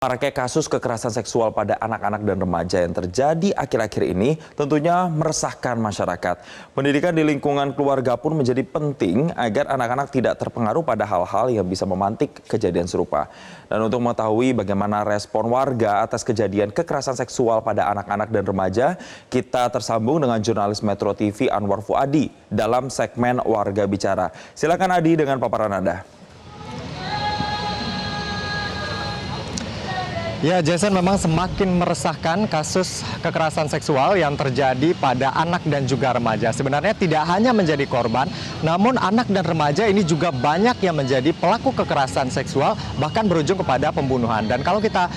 Maraknya kasus kekerasan seksual pada anak-anak dan remaja yang terjadi akhir-akhir ini tentunya meresahkan masyarakat. Pendidikan di lingkungan keluarga pun menjadi penting agar anak-anak tidak terpengaruh pada hal-hal yang bisa memantik kejadian serupa. Dan untuk mengetahui bagaimana respon warga atas kejadian kekerasan seksual pada anak-anak dan remaja, kita tersambung dengan jurnalis Metro TV Anwar Fuadi dalam segmen Warga Bicara. Silakan Adi dengan paparan Anda. Ya, Jason, memang semakin meresahkan kasus kekerasan seksual yang terjadi pada anak dan juga remaja. Sebenarnya tidak hanya menjadi korban, namun anak dan remaja ini juga banyak yang menjadi pelaku kekerasan seksual, bahkan berujung kepada pembunuhan. Dan kalau kita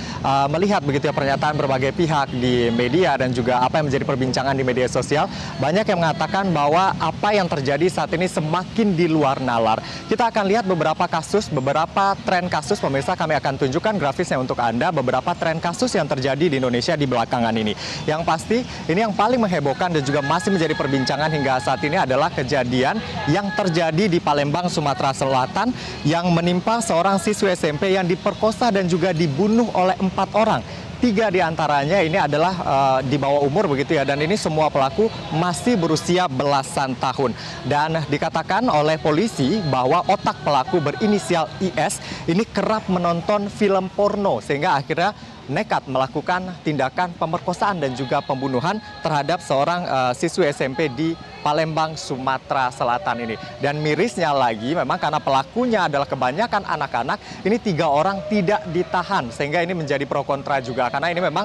melihat begitu ya pernyataan berbagai pihak di media dan juga apa yang menjadi perbincangan di media sosial, banyak yang mengatakan bahwa apa yang terjadi saat ini semakin di luar nalar. Kita akan lihat beberapa kasus, beberapa tren kasus, pemirsa, kami akan tunjukkan grafisnya untuk Anda, beberapa tren kasus yang terjadi di Indonesia di belakangan ini. Yang pasti, ini yang paling menghebohkan dan juga masih menjadi perbincangan hingga saat ini adalah kejadian yang terjadi di Palembang, Sumatera Selatan yang menimpa seorang siswa SMP yang diperkosa dan juga dibunuh oleh 4 orang. 3 diantaranya ini adalah di bawah umur begitu ya, dan ini semua pelaku masih berusia belasan tahun. Dan dikatakan oleh polisi bahwa otak pelaku berinisial IS ini kerap menonton film porno sehingga akhirnya nekat melakukan tindakan pemerkosaan dan juga pembunuhan terhadap seorang siswi SMP di Palembang, Sumatera Selatan ini. Dan mirisnya lagi, memang karena pelakunya adalah kebanyakan anak-anak, ini 3 orang tidak ditahan, sehingga ini menjadi pro kontra juga. Karena ini memang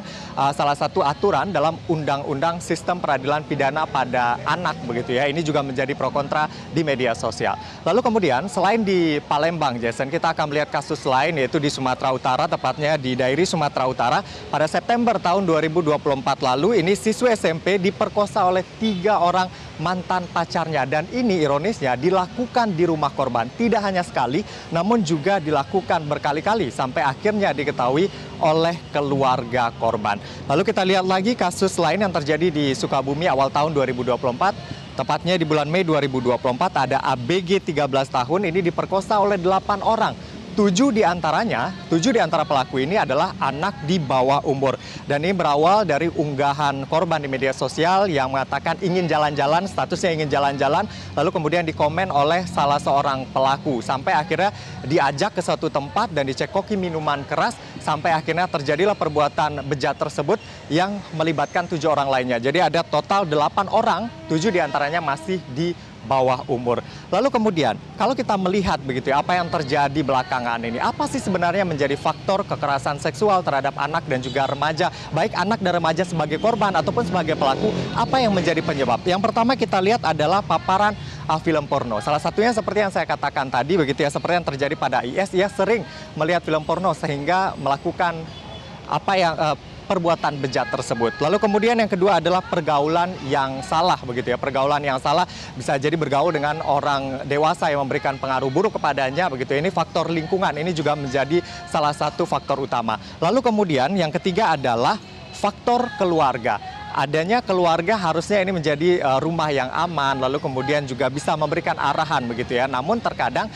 salah satu aturan dalam Undang-Undang Sistem Peradilan Pidana pada Anak, begitu ya. Ini juga menjadi pro kontra di media sosial. Lalu kemudian, selain di Palembang, Jason, kita akan melihat kasus lain, yaitu di Sumatera Utara, tepatnya di Dairi, Sumatera Utara. Pada September tahun 2024 lalu, ini siswa SMP diperkosa oleh 3 orang mantan pacarnya, dan ini ironisnya dilakukan di rumah korban, tidak hanya sekali namun juga dilakukan berkali-kali sampai akhirnya diketahui oleh keluarga korban. Lalu kita lihat lagi kasus lain yang terjadi di Sukabumi awal tahun 2024, tepatnya di bulan Mei 2024 ada ABG 13 tahun ini diperkosa oleh 8 orang. 7 di antara pelaku ini adalah anak di bawah umur. Dan ini berawal dari unggahan korban di media sosial yang mengatakan ingin jalan-jalan, statusnya ingin jalan-jalan, lalu kemudian dikomen oleh salah seorang pelaku. Sampai akhirnya diajak ke suatu tempat dan dicekoki minuman keras, sampai akhirnya terjadilah perbuatan bejat tersebut yang melibatkan 7 orang lainnya. Jadi ada total 8 orang, 7 di antaranya masih di bawah umur. Lalu kemudian kalau kita melihat begitu ya apa yang terjadi belakangan ini, apa sih sebenarnya menjadi faktor kekerasan seksual terhadap anak dan juga remaja, baik anak dan remaja sebagai korban ataupun sebagai pelaku, apa yang menjadi penyebab? Yang pertama kita lihat adalah paparan film porno. Salah satunya seperti yang saya katakan tadi begitu ya, seperti yang terjadi pada IS, ia sering melihat film porno sehingga melakukan perbuatan bejat tersebut. Lalu kemudian yang kedua adalah pergaulan yang salah begitu ya. Pergaulan yang salah bisa jadi bergaul dengan orang dewasa yang memberikan pengaruh buruk kepadanya begitu. Ini faktor lingkungan, ini juga menjadi salah satu faktor utama. Lalu kemudian yang ketiga adalah faktor keluarga. Adanya keluarga harusnya ini menjadi rumah yang aman, lalu kemudian juga bisa memberikan arahan begitu ya. Namun terkadang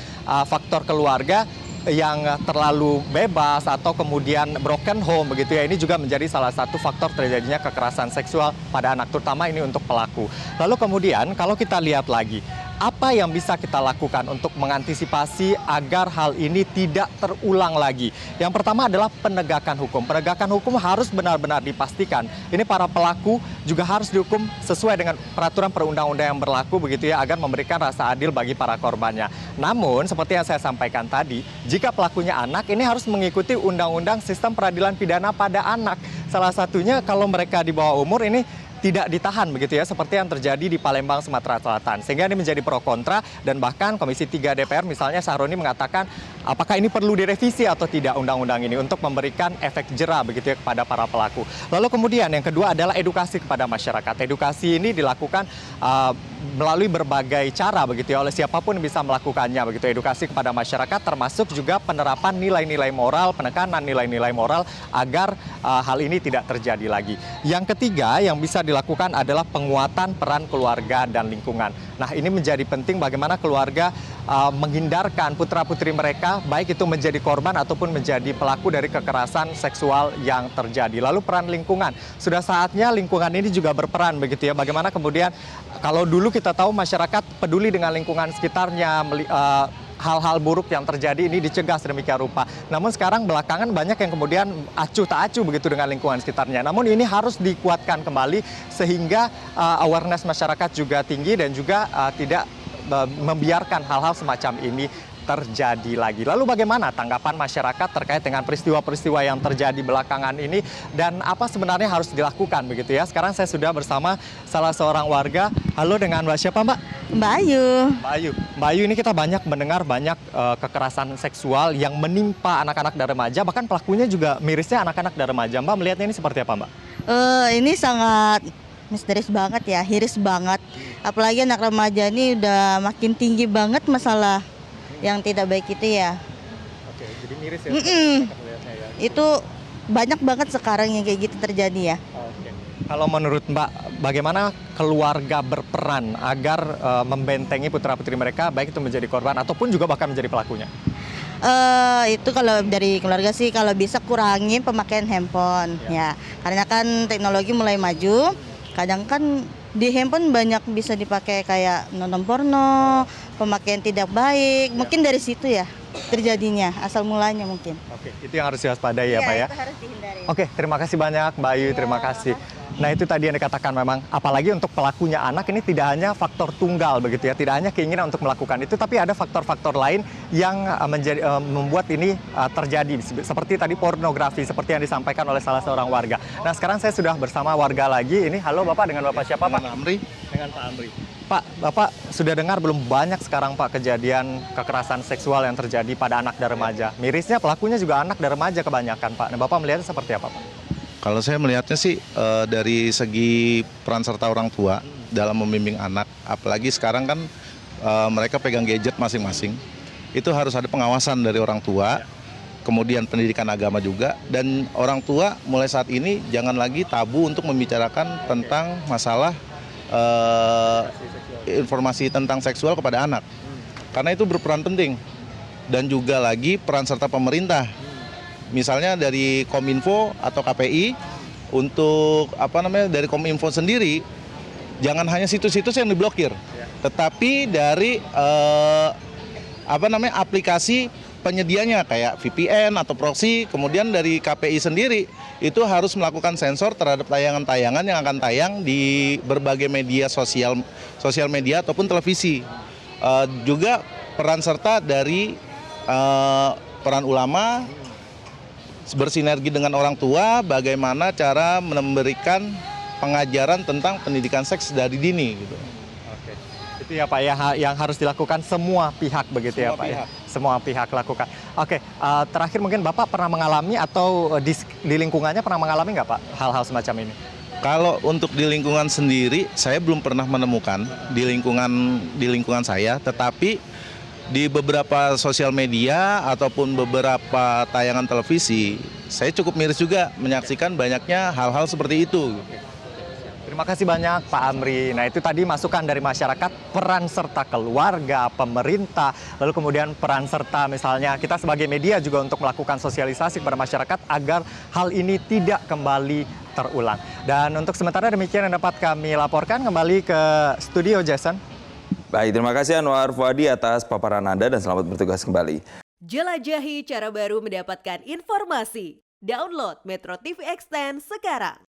faktor keluarga yang terlalu bebas atau kemudian broken home begitu ya, ini juga menjadi salah satu faktor terjadinya kekerasan seksual pada anak, terutama ini untuk pelaku. Lalu kemudian kalau kita lihat lagi, apa yang bisa kita lakukan untuk mengantisipasi agar hal ini tidak terulang lagi? Yang pertama adalah penegakan hukum. Penegakan hukum harus benar-benar dipastikan. Ini para pelaku juga harus dihukum sesuai dengan peraturan perundang-undang yang berlaku begitu ya, agar memberikan rasa adil bagi para korbannya. Namun seperti yang saya sampaikan tadi, jika pelakunya anak, ini harus mengikuti Undang-Undang Sistem Peradilan Pidana pada Anak. Salah satunya kalau mereka di bawah umur ini tidak ditahan begitu ya, seperti yang terjadi di Palembang, Sumatera Selatan. Sehingga ini menjadi pro kontra, dan bahkan Komisi 3 DPR misalnya Sahroni mengatakan apakah ini perlu direvisi atau tidak undang-undang ini untuk memberikan efek jera begitu ya kepada para pelaku. Lalu kemudian yang kedua adalah edukasi kepada masyarakat. Edukasi ini dilakukan melalui berbagai cara begitu ya, oleh siapapun yang bisa melakukannya begitu. Edukasi kepada masyarakat termasuk juga penerapan nilai-nilai moral, penekanan nilai-nilai moral agar hal ini tidak terjadi lagi. Yang ketiga yang bisa dilakukan adalah penguatan peran keluarga dan lingkungan. Nah, ini menjadi penting bagaimana keluarga menghindarkan putra-putri mereka, baik itu menjadi korban ataupun menjadi pelaku dari kekerasan seksual yang terjadi. Lalu peran lingkungan, sudah saatnya lingkungan ini juga berperan begitu ya. Bagaimana kemudian kalau dulu kita tahu masyarakat peduli dengan lingkungan sekitarnya, hal-hal buruk yang terjadi ini dicegah sedemikian rupa. Namun sekarang belakangan banyak yang kemudian acuh tak acuh begitu dengan lingkungan sekitarnya. Namun ini harus dikuatkan kembali sehingga awareness masyarakat juga tinggi dan juga tidak membiarkan hal-hal semacam ini terjadi lagi. Lalu bagaimana tanggapan masyarakat terkait dengan peristiwa-peristiwa yang terjadi belakangan ini dan apa sebenarnya harus dilakukan begitu ya. Sekarang saya sudah bersama salah seorang warga. Halo, dengan Mbak siapa, Mbak? Mbak Ayu. Mbak Ayu. Mbak Ayu, ini kita mendengar banyak kekerasan seksual yang menimpa anak-anak dan remaja, bahkan pelakunya juga mirisnya anak-anak dan remaja. Mbak melihatnya ini seperti apa, Mbak? Ini sangat misterius banget ya, hiris banget. Apalagi anak remaja ini udah makin tinggi banget masalah yang tidak baik itu ya. Oke, jadi miris ya. Melihatnya ya. Itu banyak banget sekarang yang kayak gitu terjadi ya. Oke. Kalau menurut Mbak, bagaimana keluarga berperan agar membentengi putra-putri mereka, baik itu menjadi korban ataupun juga bahkan menjadi pelakunya? Itu kalau dari keluarga sih kalau bisa kurangin pemakaian handphone ya. Karena kan teknologi mulai maju, kadang kan di handphone banyak bisa dipakai kayak nonton porno, pemakaian tidak baik. Mungkin dari situ ya terjadinya, asal mulanya mungkin. Oke, itu yang harus diwaspadai ya, Pak ya. Itu harus dihindari. Oke, terima kasih banyak Mbak Ayu, terima kasih. Nah, itu tadi yang dikatakan memang, apalagi untuk pelakunya anak ini tidak hanya faktor tunggal begitu ya, tidak hanya keinginan untuk melakukan itu, tapi ada faktor-faktor lain yang membuat ini terjadi, seperti tadi pornografi, seperti yang disampaikan oleh salah seorang warga. Nah, sekarang saya sudah bersama warga lagi. Ini, halo Bapak, dengan Bapak siapa Pak? Dengan Amri. Dengan Pak Amri. Pak, Bapak sudah dengar belum banyak sekarang Pak kejadian kekerasan seksual yang terjadi pada anak dan remaja? Mirisnya pelakunya juga anak dan remaja kebanyakan Pak. Nah, Bapak melihatnya seperti apa Pak? Kalau saya melihatnya sih dari segi peran serta orang tua dalam membimbing anak, apalagi sekarang kan mereka pegang gadget masing-masing, itu harus ada pengawasan dari orang tua, kemudian pendidikan agama juga, dan orang tua mulai saat ini jangan lagi tabu untuk membicarakan tentang masalah informasi tentang seksual kepada anak, karena itu berperan penting, dan juga lagi peran serta pemerintah. Misalnya dari Kominfo atau KPI, untuk dari Kominfo sendiri jangan hanya situs-situs yang diblokir, tetapi dari aplikasi penyedianya kayak VPN atau proxy. Kemudian dari KPI sendiri itu harus melakukan sensor terhadap tayangan-tayangan yang akan tayang di berbagai media sosial media ataupun televisi. Juga peran serta dari peran ulama bersinergi dengan orang tua, bagaimana cara memberikan pengajaran tentang pendidikan seks dari dini gitu. Oke. Itu ya Pak ya, yang harus dilakukan semua pihak begitu ya Pak ya. Semua pihak lakukan. Oke, terakhir mungkin Bapak pernah mengalami atau di lingkungannya pernah mengalami nggak Pak hal-hal semacam ini? Kalau untuk di lingkungan sendiri, saya belum pernah menemukan di lingkungan saya, tetapi di beberapa sosial media ataupun beberapa tayangan televisi, saya cukup miris juga menyaksikan banyaknya hal-hal seperti itu. Terima kasih banyak Pak Amri. Nah, itu tadi masukan dari masyarakat, peran serta keluarga, pemerintah, lalu kemudian peran serta misalnya kita sebagai media juga untuk melakukan sosialisasi kepada masyarakat agar hal ini tidak kembali terulang. Dan untuk sementara demikian yang dapat kami laporkan. Kembali ke studio, Jason. Baik, terima kasih Anwar Fuadi atas paparan Anda dan selamat bertugas kembali. Jelajahi cara baru mendapatkan informasi. Download Metro TV Extend sekarang.